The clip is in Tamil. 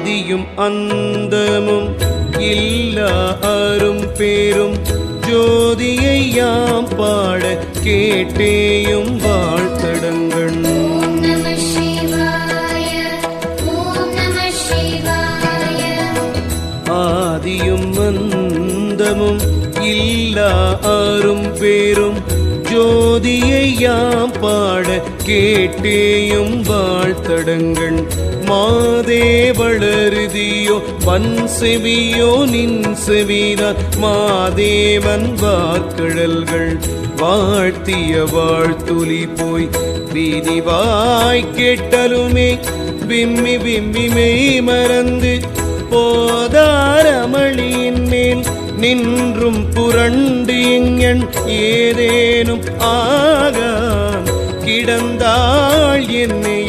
ஆதியும் அந்தமும் இல்லா அரும் பேரும் ஜோதியை யாம் பாட கேட்டேயும் வாழ்த்தடங்கள். ஆதியும் அந்தமும் இல்லா அரும் பேரும் ஜோதியை யாம் பாட கேட்டேயும் வாழ்த்தடங்கள். மாதே வளருதியோ வன் செவியோ நின் செவிதான் மாதேவன் வார்கழல்கள் வாழ்த்திய வாழ்த்துலி போய் வீதிவாய் கேட்டலுமே விம்மி விம்மி மெய் மறந்து போதாரமளியின் மேல் நின்றும் புரண்டு இங்கண் ஏதேனும் ஆகான் கிடந்தாள் என்னை